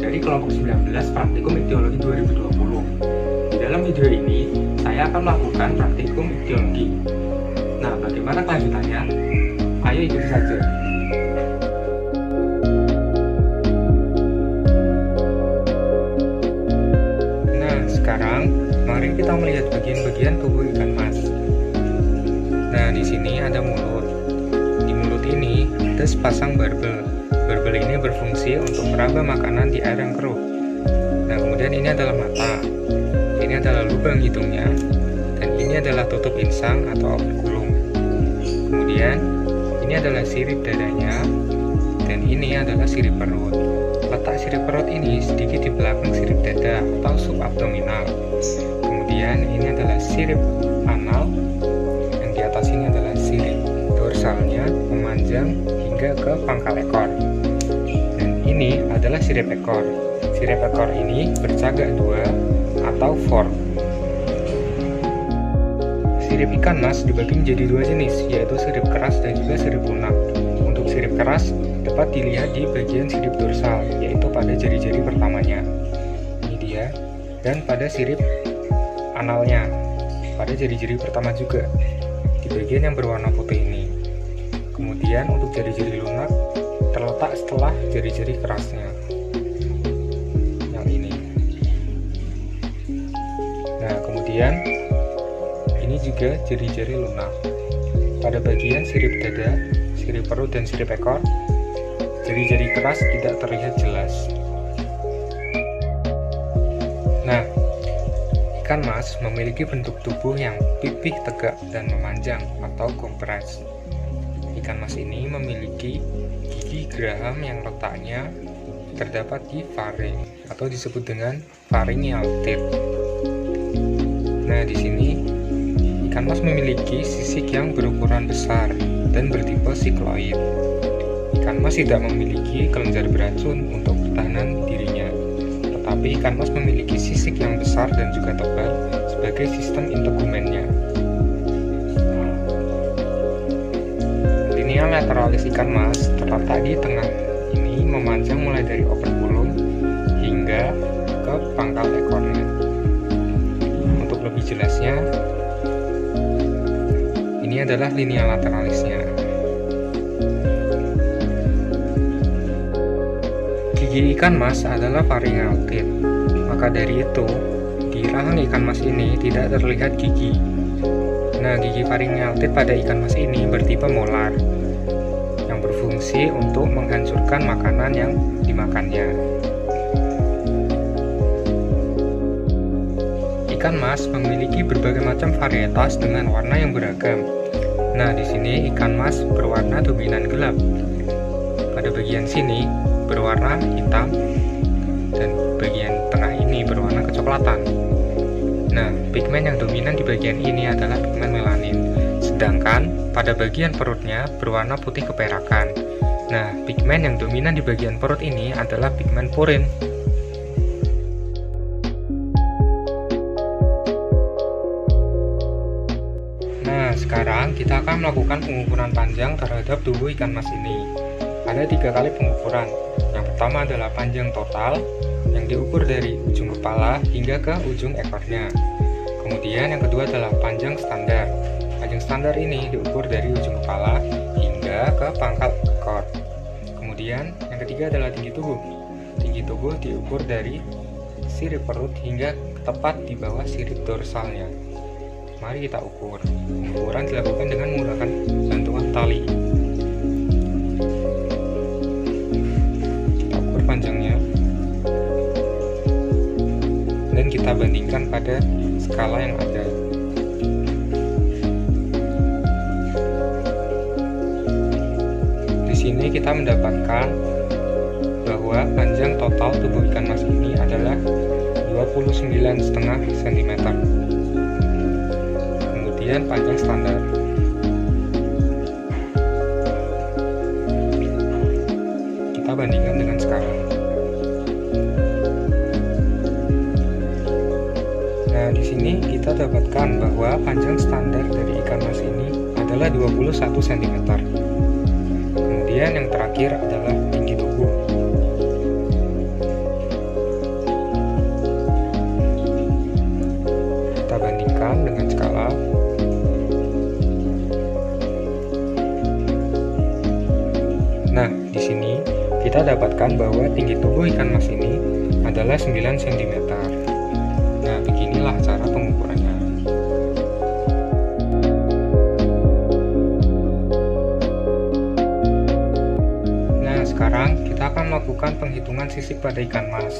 dari kelompok 19 Praktikum Ichthyoologi 2020. Di dalam video ini, saya akan melakukan praktikum ichthyoologi. Nah, bagaimana kelanjutannya? Ayo ikuti saja. Nah, sekarang mari kita melihat bagian-bagian tubuh ikan mas. Nah, di sini ada mulut. Di mulut ini ada sepasang barbel. Barbel ini berfungsi untuk meraba makanan di air yang keruh. Nah, kemudian ini adalah mata. Ini adalah lubang hidungnya. Dan ini adalah tutup insang atau operkulum. Kemudian, ini adalah sirip dadanya. Dan ini adalah sirip perut. Letak sirip perut ini sedikit di belakang sirip dada atau subabdominal. Kemudian, ini adalah sirip anal. Dan di atas ini adalah sirip dorsalnya memanjang hingga ke pangkal ekor. Dan ini adalah sirip ekor. Sirip ekor ini bercagak dua atau fork. Sirip ikan mas dibagi menjadi dua jenis, yaitu sirip keras dan juga sirip lunak. Untuk sirip keras dapat dilihat di bagian sirip dorsal, yaitu pada jari-jari pertamanya. Ini dia. Dan pada sirip analnya, pada jari-jari pertama juga, di bagian yang berwarna putih ini. Kemudian untuk jari-jari lunak terletak setelah jari-jari kerasnya, yang ini. Nah, kemudian ini juga jari-jari lunak. Pada bagian sirip dada, sirip perut, dan sirip ekor, jari-jari keras tidak terlihat jelas. Nah, ikan mas memiliki bentuk tubuh yang pipih tegak dan memanjang atau kompres. Ikan mas ini memiliki gigi geraham yang letaknya terdapat di faring atau disebut dengan pharyngeal teeth. Nah, di sini ikan mas memiliki sisik yang berukuran besar dan bertipe sikloid. Ikan mas tidak memiliki kelenjar beracun untuk pertahanan dirinya, tetapi ikan mas memiliki sisik yang besar dan juga tebal sebagai sistem integumennya. Linea lateralis ikan mas terletak di tengah ini, memanjang mulai dari operkulum hingga ke pangkal ekornya. Untuk lebih jelasnya, ini adalah linea lateralisnya. Gigi ikan mas adalah pharyngeal teeth. Maka dari itu, di rahang ikan mas ini tidak terlihat gigi. Nah, gigi pharyngeal teeth pada ikan mas ini bertipe molar, yang berfungsi untuk menghancurkan makanan yang dimakannya. Ikan mas memiliki berbagai macam varietas dengan warna yang beragam. Nah, di sini ikan mas berwarna dominan gelap. Pada bagian sini berwarna hitam dan bagian tengah ini berwarna kecoklatan. Nah, pigmen yang dominan di bagian ini adalah pigmen melanin. Sedangkan pada bagian perutnya berwarna putih keperakan. Nah, pigmen yang dominan di bagian perut ini adalah pigmen purin. Nah, sekarang kita akan melakukan pengukuran panjang terhadap tubuh ikan mas ini. Ada 3 kali pengukuran. Yang pertama adalah panjang total, yang diukur dari ujung kepala hingga ke ujung ekornya. Kemudian yang kedua adalah panjang standar. Panjang standar ini diukur dari ujung kepala hingga ke pangkal ekor. Kemudian yang ketiga adalah tinggi tubuh. Tinggi tubuh diukur dari sirip perut hingga tepat di bawah sirip dorsalnya. Mari kita ukur. Pengukuran dilakukan dengan menggunakan bantuan tali. Kita ukur panjangnya dan kita bandingkan pada skala yang ada. Di sini kita mendapatkan bahwa panjang total tubuh ikan mas ini adalah 29,5 cm. Kemudian panjang standar. Kita bandingkan dengan sekarang. Nah, di sini kita dapatkan bahwa panjang standar dari ikan mas ini adalah 21 cm. Kemudian yang terakhir adalah tinggi tubuh. kita dapatkan bahwa tinggi tubuh ikan mas ini adalah 9 cm. Nah, beginilah cara pengukurannya. Nah, sekarang kita akan melakukan penghitungan sisik pada ikan mas.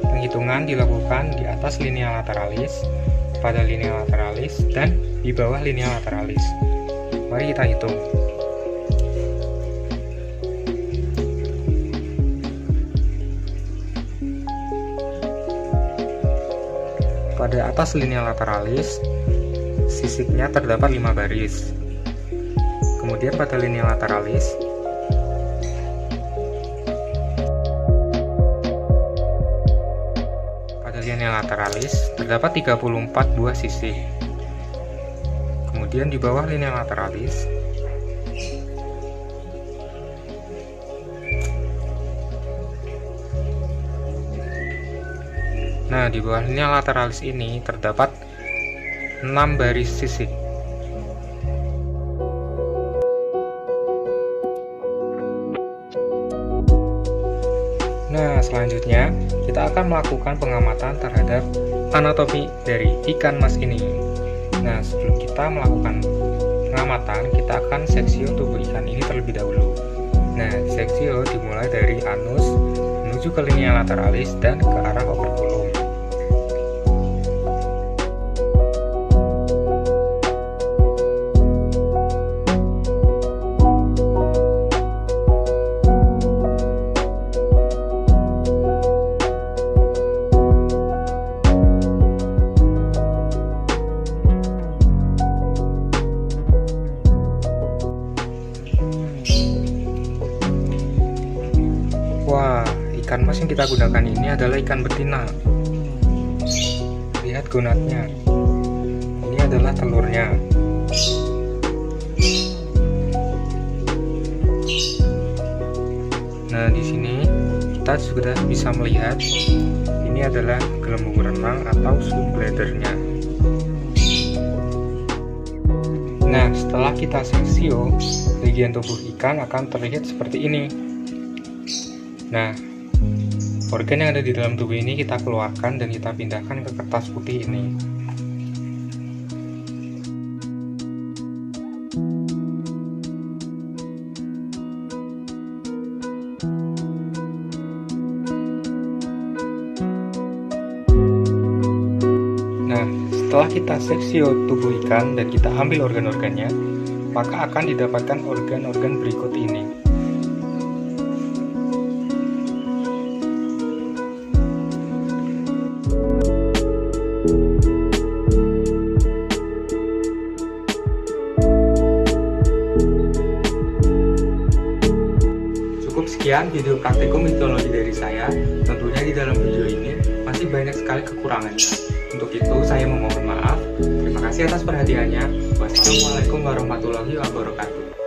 Penghitungan dilakukan di atas lineal lateralis, pada lineal lateralis, dan di bawah lineal lateralis. Mari kita hitung. Pada atas lineal lateralis, sisiknya terdapat 5 baris. Kemudian pada lineal lateralis, terdapat 34 buah sisik. Kemudian di bawah lineal lateralis, nah di bawah lineal lateralis ini terdapat 6 baris sisik. Nah, selanjutnya kita akan melakukan pengamatan terhadap anatomi dari ikan mas ini. Nah, sebelum kita melakukan pengamatan, kita akan seksio tubuh ikan ini terlebih dahulu. Nah, seksio dimulai dari anus menuju ke lineal lateralis dan ke arah operculum. Wah, ikan mas yang kita gunakan ini adalah ikan betina. Lihat gonatnya. Ini adalah telurnya. Nah, di sini kita sudah bisa melihat ini adalah gelembung renang atau swim bladder-nya. Nah, setelah kita seksio, bagian tubuh ikan akan terlihat seperti ini. Nah, organ yang ada di dalam tubuh ini kita keluarkan dan kita pindahkan ke kertas putih ini. Nah, setelah kita seksio tubuh ikan dan kita ambil organ-organnya, maka akan didapatkan organ-organ berikut ini. Cukup sekian video praktikum histologi dari saya. Tentunya di dalam video ini masih banyak sekali kekurangannya. Untuk itu saya memohon maaf. Terima kasih atas perhatiannya. Wassalamualaikum warahmatullahi wabarakatuh.